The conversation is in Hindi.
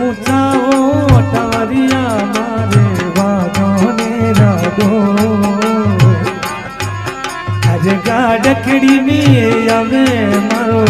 ऊंचा टवरिया मारे वादो ने राडो अरे गाडकड़ी में आवे मारो